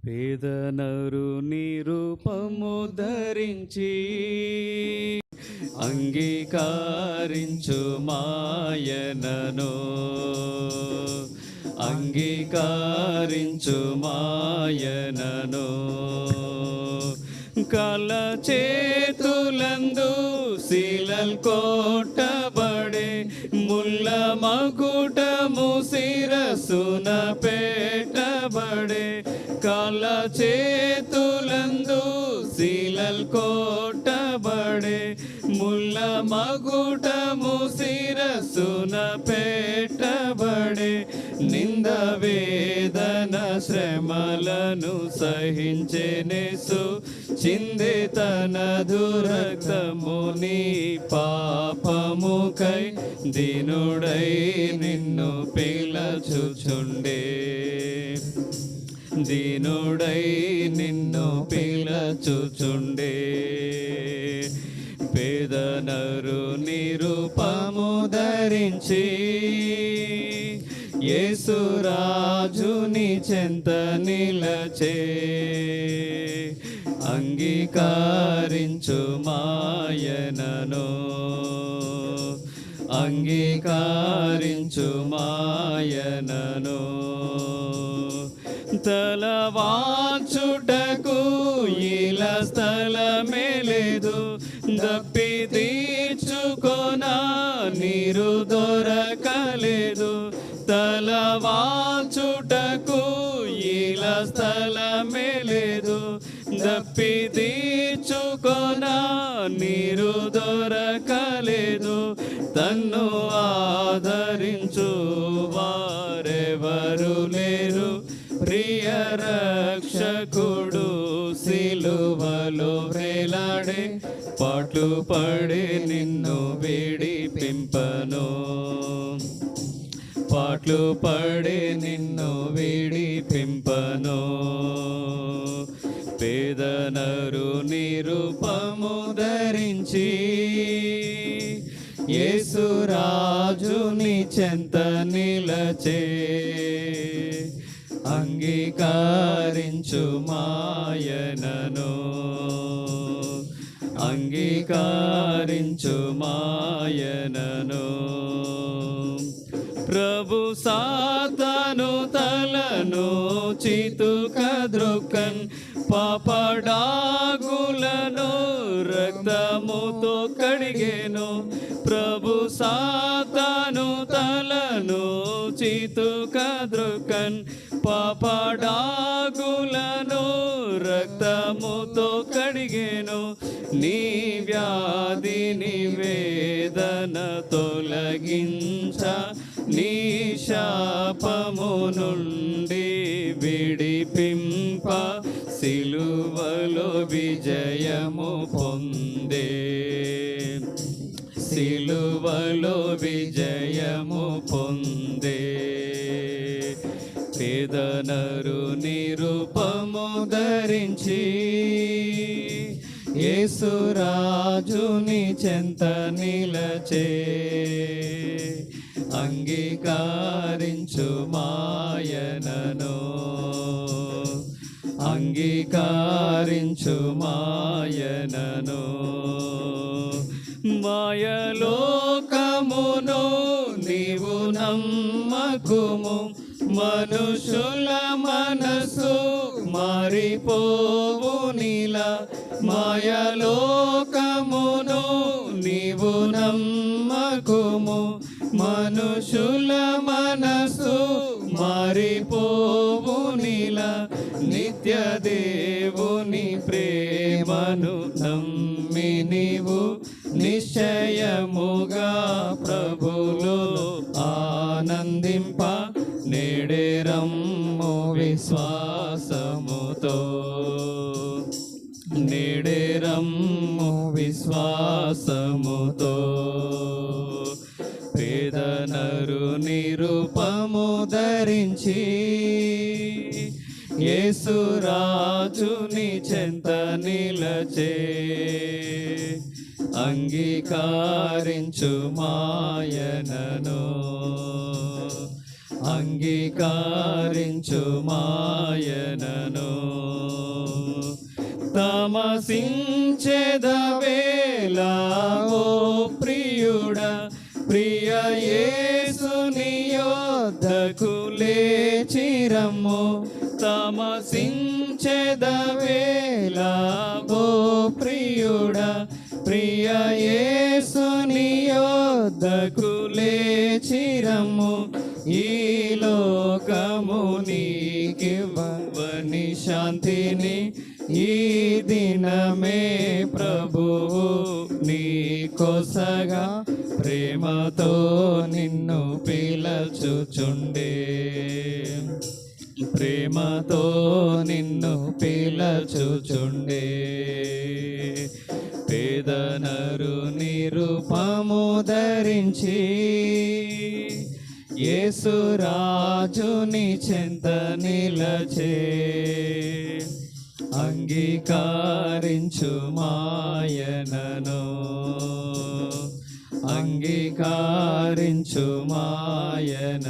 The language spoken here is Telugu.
పేదనరు నిరూపము ధరించి అంగీకరించు మాయనను, అంగీకరించు మాయనను. కల చేతులందు శీలల్ కొట్టబడే ముల్ల మకుటము శిరసున పెట్టబడే. కల చేతులందు శీలల్ కొట్టబడే ముల్ల మకుటము శిరసున పెట్టబడే. నింద వేదన శ్రమలను సహించెనేసు, చిందే తన దురక్తము నీ పాపముకై. దీనుడై నిన్ను పిలచుచుండే, దీనుడై నిన్ను పిలచుచుండే. పేదనరు నిరూపము ధరించి యేసురాజుని చెంత నిలచే. అంగీకరించు మాయనను, అంగీకరించు మాయనను. తలవాచుటకు ఇల స్థలమే లేదు, దప్పి తీర్చుకొన నీరు దొరకలేదు. తలవాచుటకు ఇల స్థలమే లేదు, దప్పి తీర్చుకొన నీరు దొరకలేదు. తన్ను ఆదరించు వారెవరు లేరు, ప్రియ రక్షకుడు సిలువలో వేలాడే. పాట్లు పడి నిన్ను విడిపింపను, పాట్లు పడి నిన్ను విడిపింపను. పేదనరు నిరూపము ధరించి యేసురాజుని చెంత నిలచే. అంగీకరించు మాయనను, అంగీకరించు మాయనను. ప్రభు సాతాను తలను చితుకద్రొక్కన్, పాపడాగులను రక్తముతో కడిగేను. ప్రభు సాతాను తలను చితుకద్రొక్కన్, పాపడాగులను రక్తముతో కడిగేను. నీ వ్యాధిని వేదన తొలగించ, నీ శాపము నుండి విడిపింప. సిలువలో విజయము పొందే, సిలువలో విజయము పొందే. పేదనరు నిరూపము ధరించి యేసురాజుని చెంత నిలచే. అంగీకరించు మాయనను, అంగీకరించు మాయనను. మాయలోకమును నీవు నమ్మకుము, మనుషుల మనసు మారిపోవు నీలా. మాయలోకమును నీవు నమ్మకుము, మనుషుల మనసు మారిపోవు నీలా. నిత్య దేవుని ప్రేమను నమ్మి నీవు నిశ్చయముగా ప్రభులో ఆనందింప. నేడే రమ్ము విశ్వాసముతో, నేడే రమ్ము విశ్వాసముతో. పేదనరు నిరూపము ధరించి యేసురాజుని చెంత నిలచే. అంగీకరించు మాయనను, అంగీకారించు మాయనను తమసించెదవేలా ఓ ప్రియుడా ప్రియ యేసుని యొద్దకు లేచిరమ్ము తమసించెదవేలా ఓ ప్రియుడా ప్రియ యేసుని యొద్దకు లేచిరమ్ము ఈ లోకము నీకివ్వని శాంతిని ఈ దినమే ప్రభువు నీ కొసగా ప్రేమతో నిన్ను పిలచుచుండే ప్రేమతో నిన్ను పిలచుచుండే పేదనరు నిరుపము ధరించి యేసు రాజుని చెంత నిలచే అంగీకారించు మాయనను అంగీకారించు మాయన